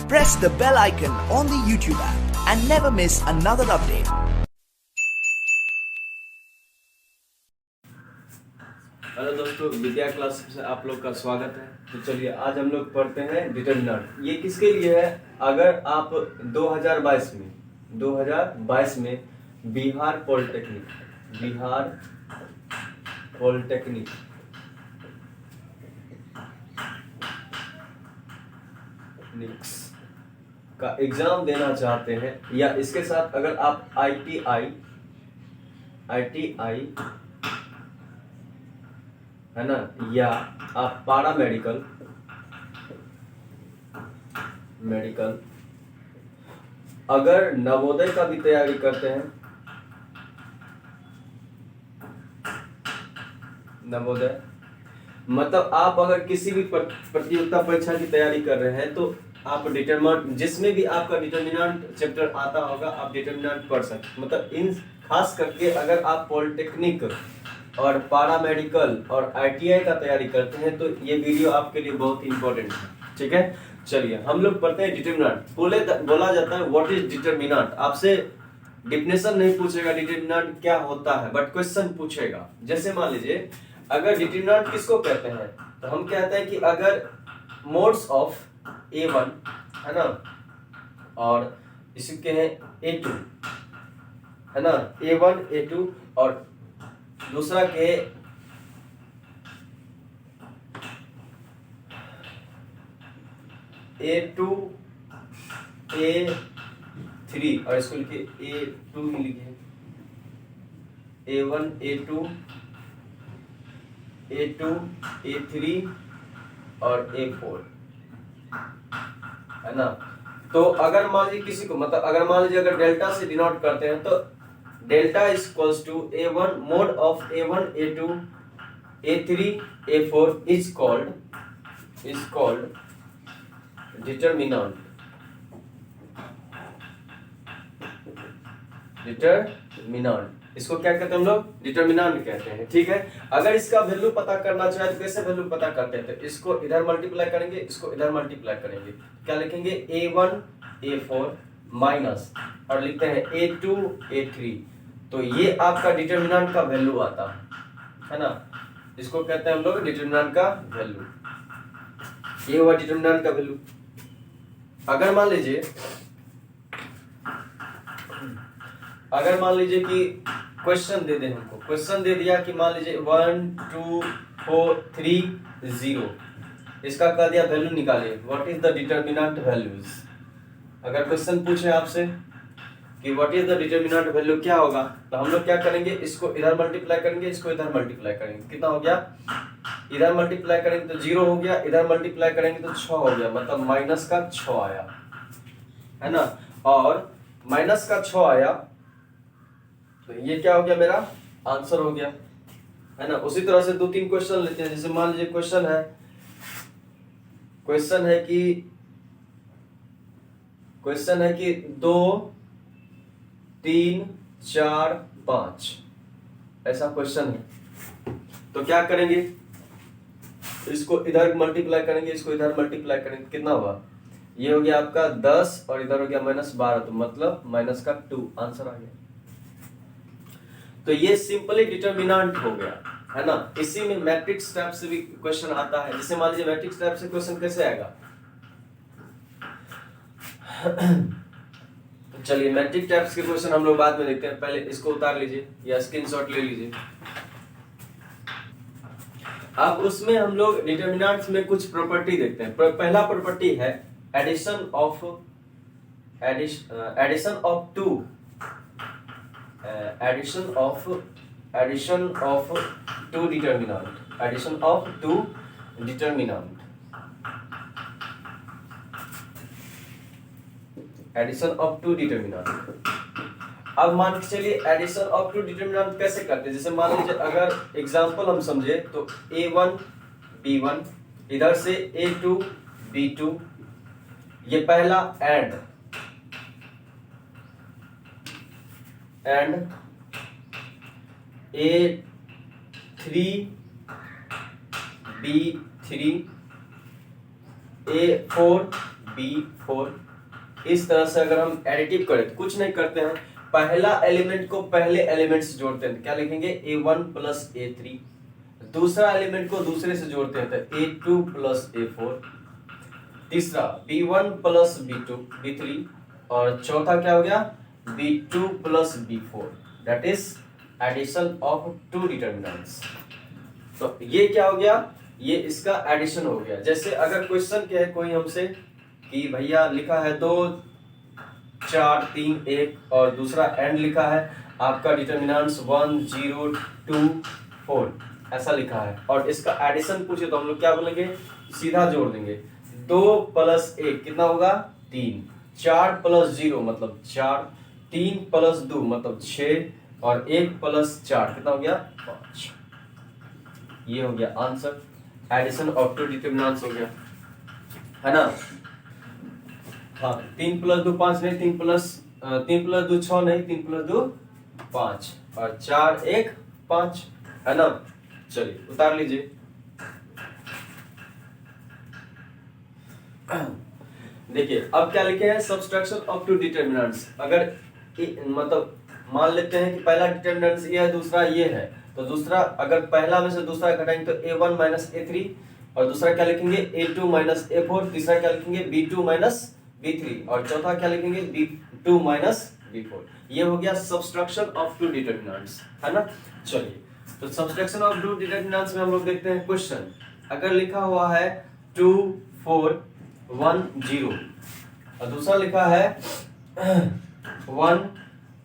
Press the bell icon on the YouTube app and never miss another update. Hello दोस्तों, विद्या class से आप लोग का स्वागत है। तो चलिए आज हम लोग पढ़ते हैं डिटर्मिनेंट। ये किसके लिए है? अगर आप 2022 में बिहार पॉलिटेक्निक का एग्जाम देना चाहते हैं, या इसके साथ अगर आप ITI है ना, या आप पारा मेडिकल अगर नवोदय का भी तैयारी करते हैं, नवोदय मतलब आप अगर किसी भी प्रतियोगिता परीक्षा की तैयारी कर रहे हैं तो आप डिटरमिनेंट, जिसमें भी आपका डिटरमिनेंट चैप्टर आता होगा आप डिटरमिनेंट पढ़ सकते। मतलब इन खास करके अगर आप पॉलिटेक्निक और पारा मेडिकल और ITI का तैयारी करते हैं तो ये वीडियो आपके लिए बहुत इंपॉर्टेंट है। ठीक है, चलिए हम लोग पढ़ते हैं डिटरमिनेंट। बोला जाता है व्हाट इज डिटरमिनेंट। आपसे डिफिनेशन नहीं पूछेगा डिटरमिनेंट क्या होता है, बट क्वेश्चन पूछेगा। जैसे मान लीजिए अगर डिटरमिनेंट किसको कहते हैं, तो हम कहते हैं कि अगर मोड्स ऑफ A1 है ना, और इसके हैं A2 है ना, A1 A2 और दूसरा के A2 A3 और इसको लिखिए A2 ही लिखिए, A1 A2 A3 और A4 है ना। तो अगर मान लीजिए किसी को, मतलब अगर मान लीजिए अगर डेल्टा से डिनोट करते हैं तो delta is equals to A1 mod of A1 A2 A3 A4 is called determinant. इसको क्या कहते हैं हम लोग? डिटरमिनेंट कहते हैं। ठीक है, अगर इसका वैल्यू पता करना चाहे तो कैसे वैल्यू पता करते हैं? तो इसको इधर मल्टीप्लाई करेंगे, इसको इधर मल्टीप्लाई करेंगे, क्या लिखेंगे? A1 A4 माइनस और लिखते हैं A2 A3। तो ये आपका डिटरमिनेंट का वैल्यू आता है ना, इसको कहते हैं हम लोग डिटरमिनेंट का वैल्यू। ये हुआ डिटरमिनेंट का वैल्यू। अगर मान लीजिए कि क्वेश्चन दे दे, हमको क्वेश्चन दे दिया कि मान लीजिए 1 2 4 3 0, इसका कह दिया वैल्यू निकालिए, what is the determinant values. अगर क्वेश्चन पूछे आपसे कि what is the determinant value, क्या होगा? तो हम लोग क्या करेंगे, इसको इधर मल्टीप्लाई करेंगे, इसको इधर मल्टीप्लाई करेंगे, कितना हो गया? इधर मल्टीप्लाई करेंगे तो 0 हो गया, इधर मल्टीप्लाई करेंगे तो 6 हो गया, मतलब माइनस का 6 आया है ना। और माइनस का 6 आया तो ये क्या हो गया? मेरा आंसर हो गया है ना। उसी तरह से 2-3 क्वेश्चन लेते हैं। जैसे मान लीजिए क्वेश्चन है कि 2 3 4 5 ऐसा क्वेश्चन है। तो क्या करेंगे, इसको इधर मल्टीप्लाई करेंगे, इसको इधर मल्टीप्लाई करेंगे, कितना हुआ? ये हो गया आपका 10 और इधर हो गया -12, तो मतलब माइनस का 2 आंसर आ गया। तो ये सिंपली डिटरमिनेंट हो गया है ना। इसी में मैट्रिक्स टाइप से भी क्वेश्चन आता है। जैसे मान लीजिए मैट्रिक्स टाइप से क्वेश्चन कैसे आएगा? चलिए मैट्रिक्स टाइप्स के क्वेश्चन हम लोग बाद में देखते हैं, पहले इसको उतार लीजिए या स्क्रीनशॉट ले लीजिए। अब उसमें हम लोग डिटरमिनेंट्स में कुछ प्रॉपर्टी देखते हैं। पहला प्रॉपर्टी है एडिशन ऑफ टू डिटरमिनेंट। अब मान के चलिए एडिशन ऑफ टू डिटरमिनेंट कैसे करते हैं। जैसे मान लीजिए अगर एग्जांपल हम समझे तो A1 B1 इधर से A2 B2, ये पहला and A3 B3 A4 B4। इस तरह से अगर हम एडिटिव करें तो कुछ नहीं करते हैं, पहला एलिमेंट को पहले एलिमेंट से जोड़ते हैं, क्या लिखेंगे A1 प्लस A3। दूसरा एलिमेंट को दूसरे से जोड़ते हैं तो A2 प्लस A4। तीसरा B1 प्लस B3 और चौथा क्या हो गया B2 plus B4। That is addition of two determinants. तो ये क्या हो गया, ये इसका एडिशन हो गया। जैसे अगर क्वेश्चन क्या है कोई हमसे कि भैया लिखा है 2 4 3 1 और दूसरा एंड लिखा है आपका डिटर्मिनेंट्स 1 0 2 4 ऐसा लिखा है और इसका एडिशन पूछे तो हम लोग क्या बोलेंगे, सीधा जोड़ देंगे। 2 प्लस 1 कितना होगा 3, 4 प्लस 0 मतलब 4, 3 प्लस 2 मतलब 6 और 1 प्लस 4 कितना हो गया 5। ये हो गया answer, addition of two determinants हो गया, है ना। हाँ 3 प्लस 2 5 नहीं, 3 प्लस 2 6 नहीं, 3 प्लस 2 5 और 4 1 5, है ना। चलिए उतार लीजिए। देखिए अब क्या लिखे हैं, सब्सट्रैक्शन ऑफ टू डिटर्मिनेंट्स। अगर मतलब मान लेते हैं कि पहला डिटर्मिनेंट्स ये है, दूसरा ये है, तो दूसरा अगर पहला में से दूसरा घटाएंगे तो A1 माइनस A3 और दूसरा क्या लिखेंगे A2 माइनस A4, तीसरा क्या लिखेंगे B2 माइनस B3 और चौथा क्या लिखेंगे B2 माइनस B4। ये हो गया सब्सट्रैक्शन ऑफ टू डिटर्मिनेंट्स, है ना। चलिए तो सब्सट्रैक्शन ऑफ टू डिटर्मिनेंट्स में हम लोग देखते हैं क्वेश्चन। अगर लिखा हुआ है 2 4 1 0 और दूसरा लिखा है 1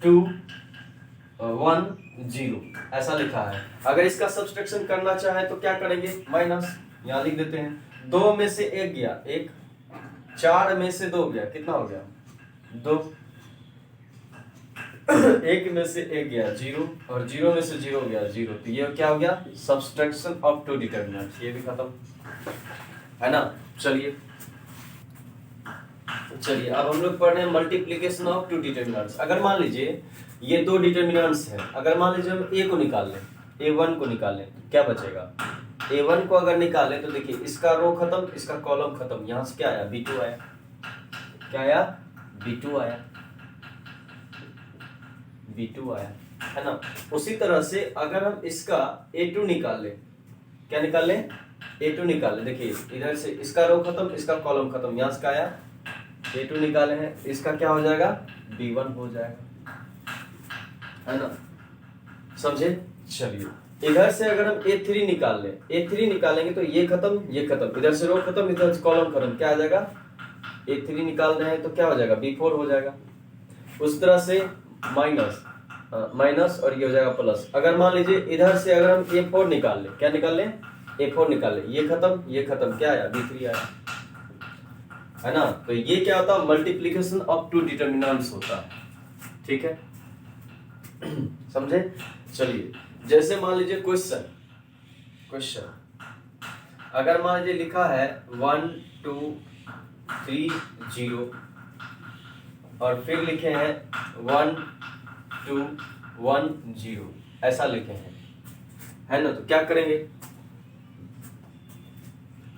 2 1 0 ऐसा लिखा है। अगर इसका सब्सट्रैक्शन करना चाहे तो क्या करेंगे, माइनस यहाँ लिख देते हैं। 2 में से 1 गया 1, 4 में से 2 गया कितना हो गया 2, 1 में से 1 गया 0 और 0 में से 0 गया 0। तो ये क्या हो गया सब्सट्रैक्शन ऑफ टू डिटर्मिनेंट्स, ये भी खत्म, है ना। चलिए अब हम लोग पढ़ रहे हैं मल्टीप्लिकेशन ऑफ टू डिटर्मिनेंट्स। अगर मान लीजिए ये दो डिटर्मिनेंट्स हैं, अगर मान लीजिए हम A को निकाल लें, A1 को निकाल लें तो क्या बचेगा, A1 को अगर निकालें तो देखिए इसका रो खत्म, इसका कॉलम खत्म, यहां से क्या आया B2 आया, क्या आया B2 आया, B2 आया, है ना। उसी तरह से अगर हम इसका A2 निकाल लें, क्या निकाल लें A2 निकाल लें, देखिए इधर से इसका रो खत्म, इसका कॉलम खत्म, यहां से क्या आया A2 निकाले हैं, इसका क्या हो जाएगा B1 हो जाएगा, है ना, समझे। चलिए इधर से अगर हम A3 निकाल लें, A3 निकालेंगे तो ये खत्म ये खत्म, इधर से रो खत्म इधर से कॉलम खत्म, क्या आ जाएगा A3 निकाल रहे हैं तो क्या हो जाएगा B4 हो जाएगा। उस तरह से माइनस और ये हो जाएगा प्लस। अगर मान लीजिए इधर से अगर हम A4 निकाल लें, क्या निकाल लें A4 निकाल लें, ये खत्म क्या आया B3 आया, है ना। तो ये क्या होता है मल्टीप्लिकेशन ऑफ टू डिटर्मिनेंट्स होता है, ठीक है समझे। चलिए जैसे मान लीजिए क्वेश्चन अगर मान लीजिए लिखा है 1 2 3 0 और फिर लिखे हैं 1 2 1 0 ऐसा लिखे हैं, है ना। तो क्या करेंगे,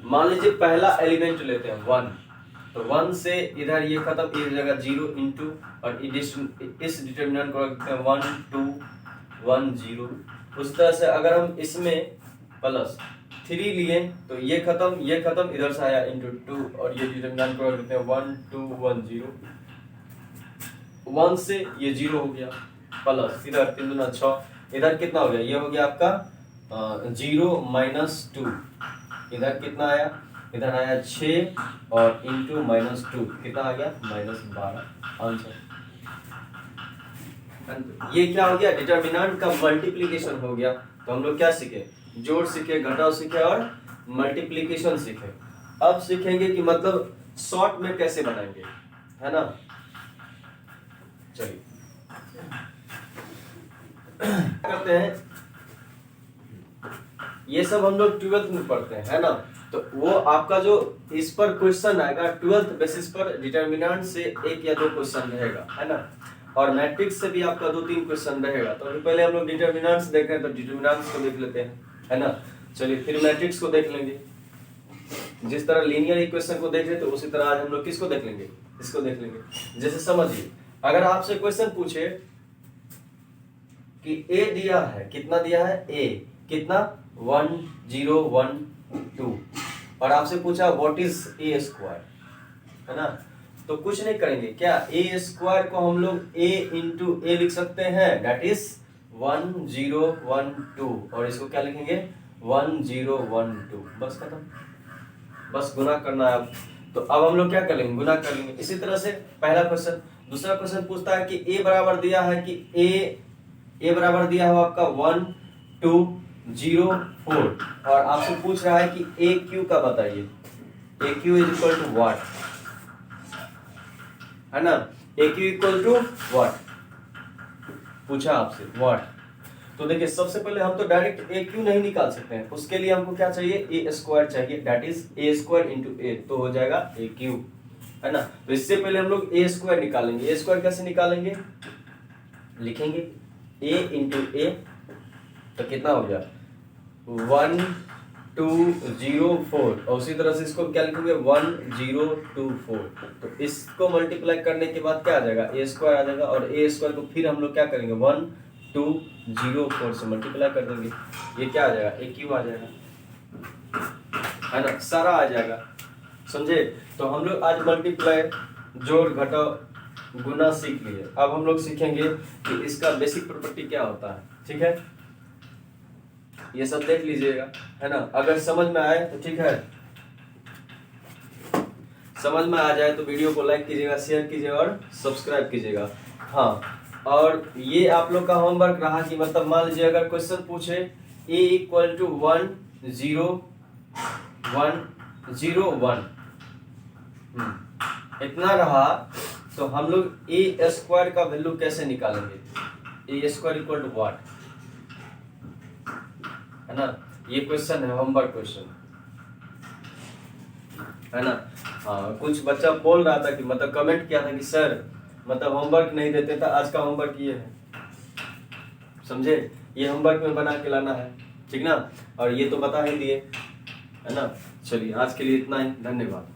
मान लीजिए पहला एलिमेंट लेते हैं 1, तो 1 से इधर ये खत्म, ये जगह 0 इंटू और इस डिटर्मिनेंट को रखते हैं 1 2 1 0। उस तरह से अगर हम इसमें प्लस 3 लिए तो ये खत्म इधर से आया इंटू 2 और ये डिटर्मिनेंट को रखते हैं 1 2 1 0। 1 से ये 0 हो गया प्लस इधर 3 दूना 6, इधर कितना हो गया, ये हो गया आपका 0 माइनस 2, इधर कितना आया, इधर आया 6 और इंटू माइनस 2 कितना आ गया -12 आंसर। ये क्या हो गया डिटर्मिनेंट का मल्टीप्लिकेशन हो गया। तो हम लोग क्या सीखे, जोड़ सीखे, घटाव सीखे और मल्टीप्लिकेशन सीखे। अब सीखेंगे कि मतलब शॉर्ट में कैसे बनाएंगे, है ना। चलिए करते हैं, ये सब हम लोग 12th में पढ़ते हैं, है ना। तो वो आपका जो इस पर क्वेश्चन आएगा 12th बेसिस पर डिटर्मिनेंट से 1 या 2 क्वेश्चन रहेगा, है ना। और मैट्रिक्स से भी आपका 2-3 क्वेश्चन रहेगा। तो अभी पहले हम लोग डिटर्मिनेंट्स देख रहे हैं तो डिटर्मिनेंट्स को देख लेते हैं, है ना। चलिए फिर मैट्रिक्स को देख लेंगे। जिस तरह लीनियर इक्वेशन को देख रहे थे उसी तरह आज हम लोग किसको देख लेंगे, इसको देख लेंगे। जैसे समझिए, अगर आपसे क्वेश्चन पूछे कि ए दिया है, कितना दिया है, ए कितना 1 0 1 2, और आपसे पूछा व्हाट इज ए स्क्वायर, है ना, तो कुछ नहीं करेंगे, क्या ए स्क्वायर को हम लोग ए इंटू ए लिख सकते हैं, दैट इज 1 0 1 2, और इसको क्या लिखेंगे 1 0 1 2, बस खत्म, बस गुना करना है अब। तो अब हम लोग क्या कर लेंगे, गुना कर लेंगे। इसी तरह से पहला क्वेश्चन, दूसरा क्वेश्चन पूछता है कि ए बराबर दिया है कि ए बराबर दिया हो आपका 1 2 0 4, और आपसे पूछ रहा है कि ए क्यू का बताइए, A Q is equal to what, है ना, A Q equal to what पूछा आपसे, व्हाट। तो देखिए सबसे पहले हम तो डायरेक्ट ए क्यू नहीं निकाल सकते हैं, उसके लिए हमको क्या चाहिए, ए स्क्वायर चाहिए, that is a square into a, तो हो जाएगा ए क्यू, है ना। तो इससे पहले हम लोग ए स्क्वायर निकालेंगे। ए स्क्वायर कैसे निकालेंगे, लिखेंगे ए इंटू ए, तो कितना हो गया 1 2 0 4, और उसी तरह से इसको क्या लिखेंगे 1 0 2 4, तो इसको मल्टीप्लाई करने के बाद क्या आ जाएगा, ए स्क्वायर आ जाएगा, और ए स्क्वायर को फिर हम लोग क्या करेंगे 1 2 0 4 से मल्टीप्लाई कर देंगे, ये क्या आ जाएगा, ए क्यू आ जाएगा, है ना, सारा आ जाएगा, समझे। तो हम लोग आज मल्टीप्लाई, जोड़ घटाव गुना सीख लिए। अब हम लोग सीखेंगे कि इसका बेसिक प्रॉपर्टी क्या होता है, ठीक है, ये सब देख लीजिएगा, है ना। अगर समझ में आए तो ठीक है, समझ में आ जाए तो वीडियो को लाइक कीजिएगा, शेयर कीजिएगा और सब्सक्राइब कीजिएगा। हाँ, और ये आप लोग का होमवर्क रहा कि मतलब मान लीजिए अगर क्वेश्चन पूछे a इक्वल टू 1 0 1 0 1, इतना रहा, तो हम लोग ए स्क्वायर का वैल्यू कैसे निकालेंगे, ए स्क्वायर इक्वल टू व्हाट, है ना, ये क्वेश्चन है, होमवर्क क्वेश्चन, है ना। हाँ, कुछ बच्चा बोल रहा था कि मतलब कमेंट किया था कि सर मतलब होमवर्क नहीं देते था, आज का होमवर्क ये है, समझे, ये होमवर्क में बना के लाना है, ठीक ना, और ये तो बता ही दिए, है ना। चलिए आज के लिए इतना ही, धन्यवाद।